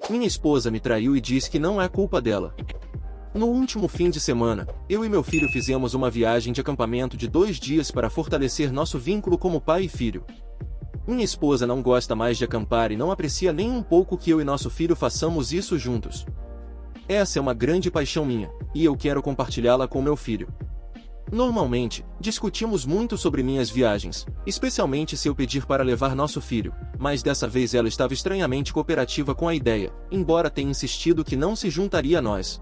Minha esposa me traiu e diz que não é culpa dela. No último fim de semana, eu e meu filho fizemos uma viagem de acampamento de 2 dias para fortalecer nosso vínculo como pai e filho. Minha esposa não gosta mais de acampar e não aprecia nem um pouco que eu e nosso filho façamos isso juntos. Essa é uma grande paixão minha, e eu quero compartilhá-la com meu filho. Normalmente, discutimos muito sobre minhas viagens, especialmente se eu pedir para levar nosso filho, mas dessa vez ela estava estranhamente cooperativa com a ideia, embora tenha insistido que não se juntaria a nós.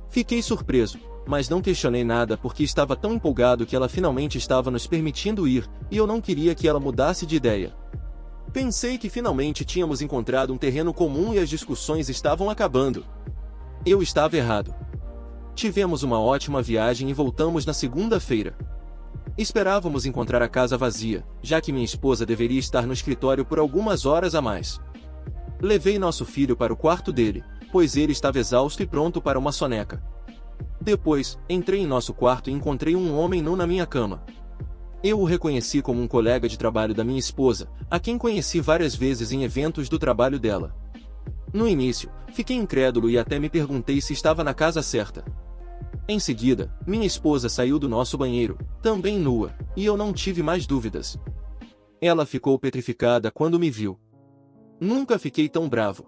Fiquei surpreso, mas não questionei nada porque estava tão empolgado que ela finalmente estava nos permitindo ir, e eu não queria que ela mudasse de ideia. Pensei que finalmente tínhamos encontrado um terreno comum e as discussões estavam acabando. Eu estava errado. Tivemos uma ótima viagem e voltamos na segunda-feira. Esperávamos encontrar a casa vazia, já que minha esposa deveria estar no escritório por algumas horas a mais. Levei nosso filho para o quarto dele, pois ele estava exausto e pronto para uma soneca. Depois, entrei em nosso quarto e encontrei um homem nu na minha cama. Eu o reconheci como um colega de trabalho da minha esposa, a quem conheci várias vezes em eventos do trabalho dela. No início, fiquei incrédulo e até me perguntei se estava na casa certa. Em seguida, minha esposa saiu do nosso banheiro, também nua, e eu não tive mais dúvidas. Ela ficou petrificada quando me viu. Nunca fiquei tão bravo.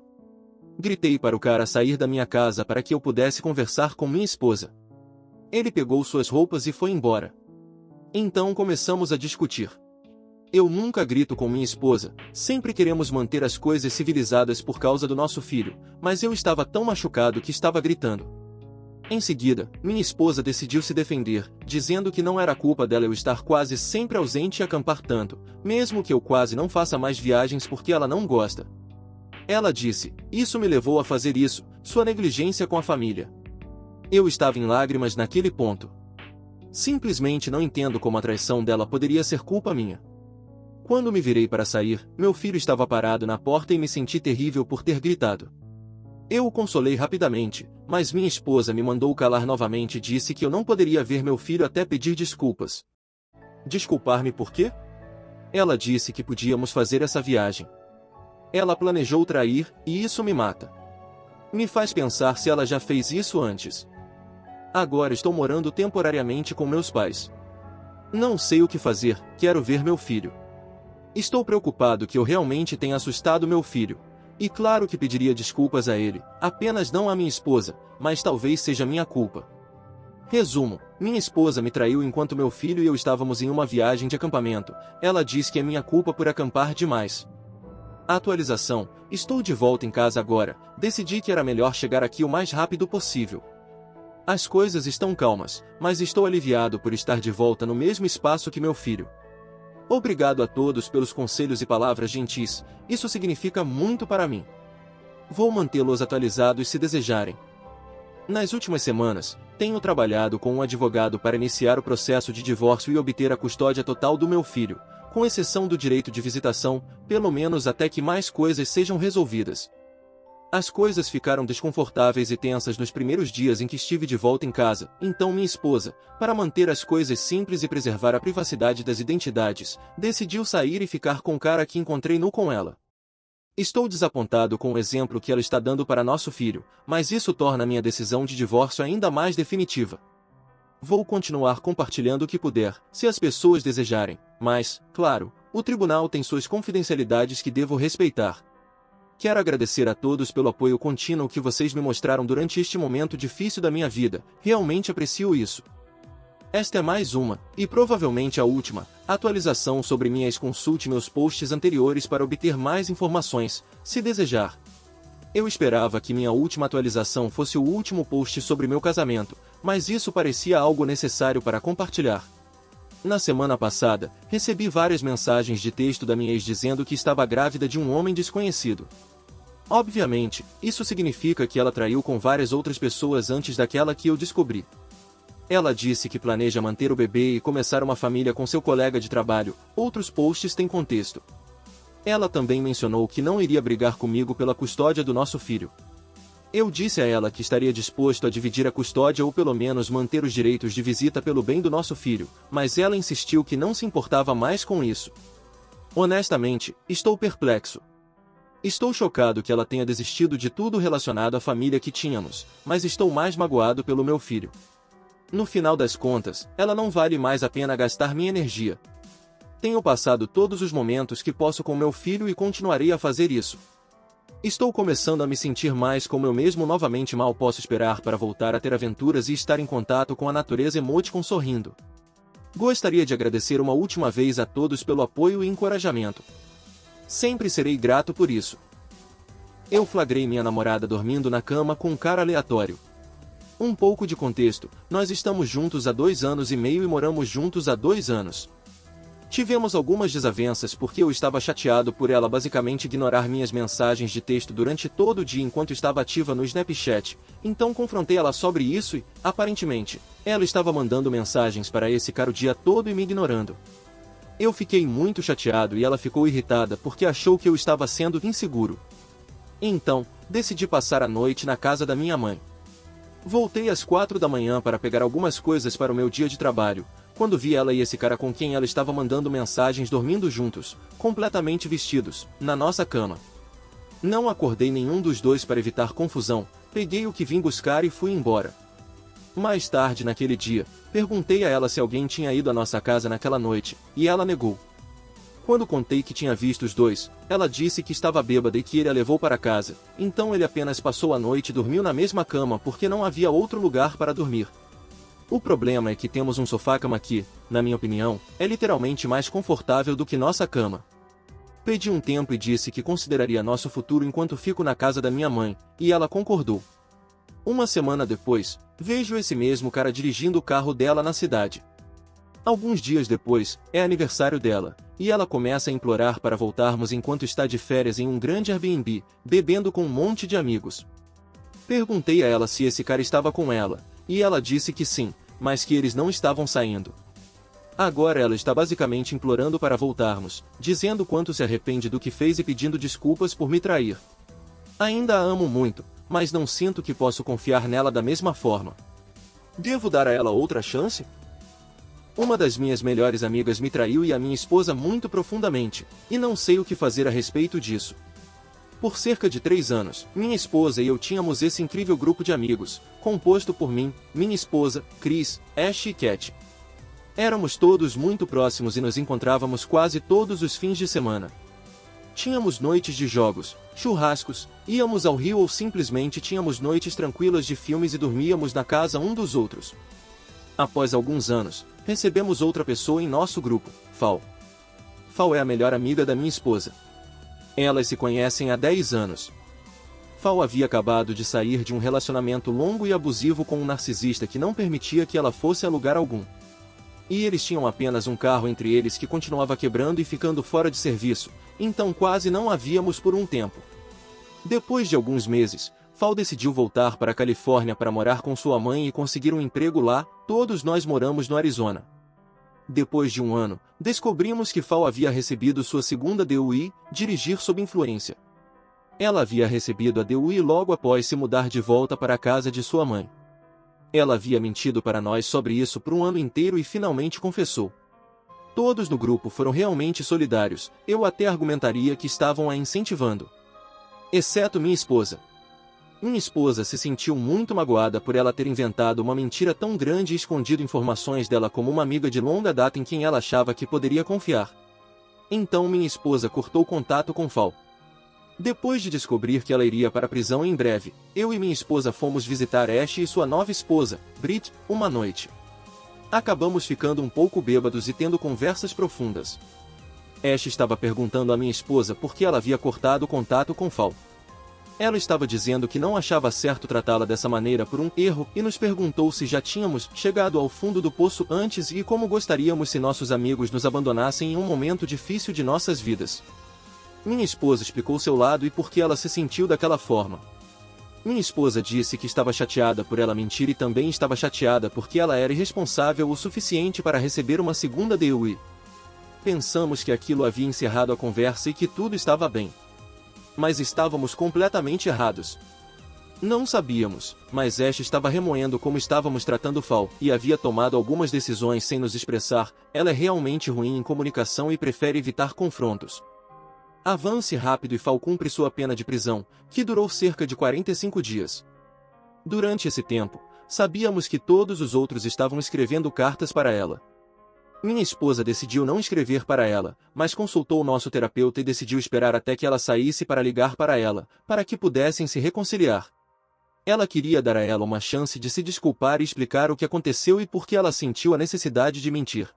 Gritei para o cara sair da minha casa para que eu pudesse conversar com minha esposa. Ele pegou suas roupas e foi embora. Então começamos a discutir. Eu nunca grito com minha esposa, sempre queremos manter as coisas civilizadas por causa do nosso filho, mas eu estava tão machucado que estava gritando. Em seguida, minha esposa decidiu se defender, dizendo que não era culpa dela eu estar quase sempre ausente e acampar tanto, mesmo que eu quase não faça mais viagens porque ela não gosta. Ela disse, isso me levou a fazer isso, sua negligência com a família. Eu estava em lágrimas naquele ponto. Simplesmente não entendo como a traição dela poderia ser culpa minha. Quando me virei para sair, meu filho estava parado na porta e me senti terrível por ter gritado. Eu o consolei rapidamente, mas minha esposa me mandou calar novamente e disse que eu não poderia ver meu filho até pedir desculpas. Desculpar-me por quê? Ela disse que podíamos fazer essa viagem. Ela planejou trair, e isso me mata. Me faz pensar se ela já fez isso antes. Agora estou morando temporariamente com meus pais. Não sei o que fazer, quero ver meu filho. Estou preocupado que eu realmente tenha assustado meu filho. E claro que pediria desculpas a ele, apenas não à minha esposa, mas talvez seja minha culpa. Resumo, minha esposa me traiu enquanto meu filho e eu estávamos em uma viagem de acampamento. Ela diz que é minha culpa por acampar demais. Atualização, estou de volta em casa agora, decidi que era melhor chegar aqui o mais rápido possível. As coisas estão calmas, mas estou aliviado por estar de volta no mesmo espaço que meu filho. Obrigado a todos pelos conselhos e palavras gentis, isso significa muito para mim. Vou mantê-los atualizados se desejarem. Nas últimas semanas, tenho trabalhado com um advogado para iniciar o processo de divórcio e obter a custódia total do meu filho, com exceção do direito de visitação, pelo menos até que mais coisas sejam resolvidas. As coisas ficaram desconfortáveis e tensas nos primeiros dias em que estive de volta em casa, então minha esposa, para manter as coisas simples e preservar a privacidade das identidades, decidiu sair e ficar com o cara que encontrei nu com ela. Estou desapontado com o exemplo que ela está dando para nosso filho, mas isso torna minha decisão de divórcio ainda mais definitiva. Vou continuar compartilhando o que puder, se as pessoas desejarem, mas, claro, o tribunal tem suas confidencialidades que devo respeitar. Quero agradecer a todos pelo apoio contínuo que vocês me mostraram durante este momento difícil da minha vida, realmente aprecio isso. Esta é mais uma, e provavelmente a última, atualização sobre minha ex-consulte meus posts anteriores para obter mais informações, se desejar. Eu esperava que minha última atualização fosse o último post sobre meu casamento, mas isso parecia algo necessário para compartilhar. Na semana passada, recebi várias mensagens de texto da minha ex dizendo que estava grávida de um homem desconhecido. Obviamente, isso significa que ela traiu com várias outras pessoas antes daquela que eu descobri. Ela disse que planeja manter o bebê e começar uma família com seu colega de trabalho, outros posts têm contexto. Ela também mencionou que não iria brigar comigo pela custódia do nosso filho. Eu disse a ela que estaria disposto a dividir a custódia ou pelo menos manter os direitos de visita pelo bem do nosso filho, mas ela insistiu que não se importava mais com isso. Honestamente, estou perplexo. Estou chocado que ela tenha desistido de tudo relacionado à família que tínhamos, mas estou mais magoado pelo meu filho. No final das contas, ela não vale mais a pena gastar minha energia. Tenho passado todos os momentos que posso com meu filho e continuarei a fazer isso. Estou começando a me sentir mais como eu mesmo novamente. Mal posso esperar para voltar a ter aventuras e estar em contato com a natureza. Emoticon sorrindo. Gostaria de agradecer uma última vez a todos pelo apoio e encorajamento. Sempre serei grato por isso. Eu flagrei minha namorada dormindo na cama com um cara aleatório. Um pouco de contexto: nós estamos juntos há 2 anos e meio e moramos juntos há 2 anos. Tivemos algumas desavenças porque eu estava chateado por ela basicamente ignorar minhas mensagens de texto durante todo o dia enquanto estava ativa no Snapchat, então confrontei ela sobre isso e, aparentemente, ela estava mandando mensagens para esse cara o dia todo e me ignorando. Eu fiquei muito chateado e ela ficou irritada porque achou que eu estava sendo inseguro. Então, decidi passar a noite na casa da minha mãe. Voltei às 4 da manhã para pegar algumas coisas para o meu dia de trabalho, quando vi ela e esse cara com quem ela estava mandando mensagens dormindo juntos, completamente vestidos, na nossa cama. Não acordei nenhum dos dois para evitar confusão, peguei o que vim buscar e fui embora. Mais tarde naquele dia, perguntei a ela se alguém tinha ido à nossa casa naquela noite, e ela negou. Quando contei que tinha visto os dois, ela disse que estava bêbada e que ele a levou para casa, então ele apenas passou a noite e dormiu na mesma cama porque não havia outro lugar para dormir. O problema é que temos um sofá-cama que, na minha opinião, é literalmente mais confortável do que nossa cama. Pedi um tempo e disse que consideraria nosso futuro enquanto fico na casa da minha mãe, e ela concordou. Uma semana depois, vejo esse mesmo cara dirigindo o carro dela na cidade. Alguns dias depois, é aniversário dela, e ela começa a implorar para voltarmos enquanto está de férias em um grande Airbnb, bebendo com um monte de amigos. Perguntei a ela se esse cara estava com ela, e ela disse que sim, mas que eles não estavam saindo. Agora ela está basicamente implorando para voltarmos, dizendo quanto se arrepende do que fez e pedindo desculpas por me trair. Ainda a amo muito, mas não sinto que posso confiar nela da mesma forma. Devo dar a ela outra chance? Uma das minhas melhores amigas me traiu e a minha esposa muito profundamente, e não sei o que fazer a respeito disso. Por cerca de 3 anos, minha esposa e eu tínhamos esse incrível grupo de amigos, composto por mim, minha esposa, Chris, Ash e Cat. Éramos todos muito próximos e nos encontrávamos quase todos os fins de semana. Tínhamos noites de jogos, churrascos, íamos ao rio ou simplesmente tínhamos noites tranquilas de filmes e dormíamos na casa um dos outros. Após alguns anos, recebemos outra pessoa em nosso grupo, Fal. Fal é a melhor amiga da minha esposa. Elas se conhecem há 10 anos. Fal havia acabado de sair de um relacionamento longo e abusivo com um narcisista que não permitia que ela fosse a lugar algum. E eles tinham apenas um carro entre eles que continuava quebrando e ficando fora de serviço, então quase não a víamos por um tempo. Depois de alguns meses, Fal decidiu voltar para a Califórnia para morar com sua mãe e conseguir um emprego lá. Todos nós moramos no Arizona. Depois de um ano, descobrimos que Fal havia recebido sua segunda DUI, dirigir sob influência. Ela havia recebido a DUI logo após se mudar de volta para a casa de sua mãe. Ela havia mentido para nós sobre isso por um ano inteiro e finalmente confessou. Todos no grupo foram realmente solidários, eu até argumentaria que estavam a incentivando. Exceto minha esposa. Minha esposa se sentiu muito magoada por ela ter inventado uma mentira tão grande e escondido informações dela como uma amiga de longa data em quem ela achava que poderia confiar. Então minha esposa cortou contato com Fal. Depois de descobrir que ela iria para a prisão em breve, eu e minha esposa fomos visitar Ash e sua nova esposa, Brit, uma noite. Acabamos ficando um pouco bêbados e tendo conversas profundas. Ash estava perguntando à minha esposa por que ela havia cortado contato com Fal. Ela estava dizendo que não achava certo tratá-la dessa maneira por um erro e nos perguntou se já tínhamos chegado ao fundo do poço antes e como gostaríamos se nossos amigos nos abandonassem em um momento difícil de nossas vidas. Minha esposa explicou seu lado e por que ela se sentiu daquela forma. Minha esposa disse que estava chateada por ela mentir e também estava chateada porque ela era irresponsável o suficiente para receber uma segunda DUI. Pensamos que aquilo havia encerrado a conversa e que tudo estava bem. Mas estávamos completamente errados. Não sabíamos, mas Ash estava remoendo como estávamos tratando Fal, e havia tomado algumas decisões sem nos expressar. Ela é realmente ruim em comunicação e prefere evitar confrontos. Avance rápido e Fal cumpre sua pena de prisão, que durou cerca de 45 dias. Durante esse tempo, sabíamos que todos os outros estavam escrevendo cartas para ela. Minha esposa decidiu não escrever para ela, mas consultou nosso terapeuta e decidiu esperar até que ela saísse para ligar para ela, para que pudessem se reconciliar. Ela queria dar a ela uma chance de se desculpar e explicar o que aconteceu e por que ela sentiu a necessidade de mentir.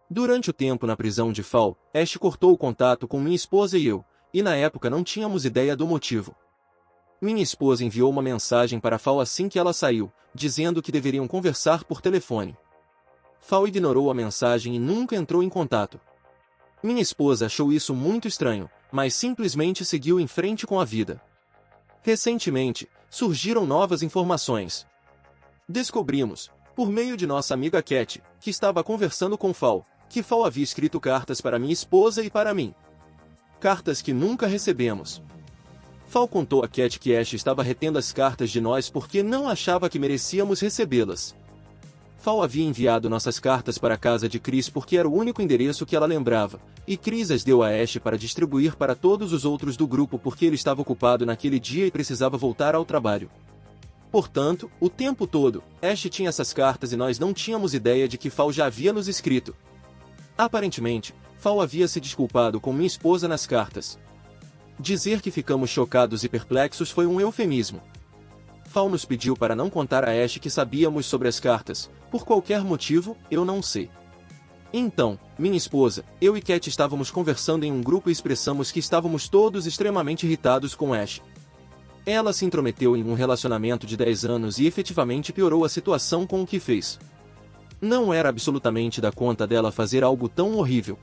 Durante o tempo na prisão de Fal, Ash cortou o contato com minha esposa e eu, e na época não tínhamos ideia do motivo. Minha esposa enviou uma mensagem para Fal assim que ela saiu, dizendo que deveriam conversar por telefone. Fal ignorou a mensagem e nunca entrou em contato. Minha esposa achou isso muito estranho, mas simplesmente seguiu em frente com a vida. Recentemente, surgiram novas informações. Descobrimos, por meio de nossa amiga Cat, que estava conversando com Fal, que Fal havia escrito cartas para minha esposa e para mim. Cartas que nunca recebemos. Fal contou a Cat que Ash estava retendo as cartas de nós porque não achava que merecíamos recebê-las. Fal havia enviado nossas cartas para a casa de Chris porque era o único endereço que ela lembrava, e Chris as deu a Ash para distribuir para todos os outros do grupo porque ele estava ocupado naquele dia e precisava voltar ao trabalho. Portanto, o tempo todo, Ash tinha essas cartas e nós não tínhamos ideia de que Fal já havia nos escrito. Aparentemente, Fal havia se desculpado com minha esposa nas cartas. Dizer que ficamos chocados e perplexos foi um eufemismo. Fal nos pediu para não contar a Ash que sabíamos sobre as cartas, por qualquer motivo, eu não sei. Então, minha esposa, eu e Cat estávamos conversando em um grupo e expressamos que estávamos todos extremamente irritados com Ash. Ela se intrometeu em um relacionamento de 10 anos e efetivamente piorou a situação com o que fez. Não era absolutamente da conta dela fazer algo tão horrível.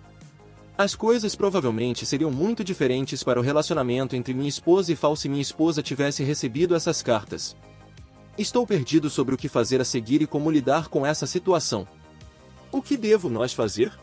As coisas provavelmente seriam muito diferentes para o relacionamento entre minha esposa e Fal se minha esposa tivesse recebido essas cartas. Estou perdido sobre o que fazer a seguir e como lidar com essa situação. O que devo nós fazer?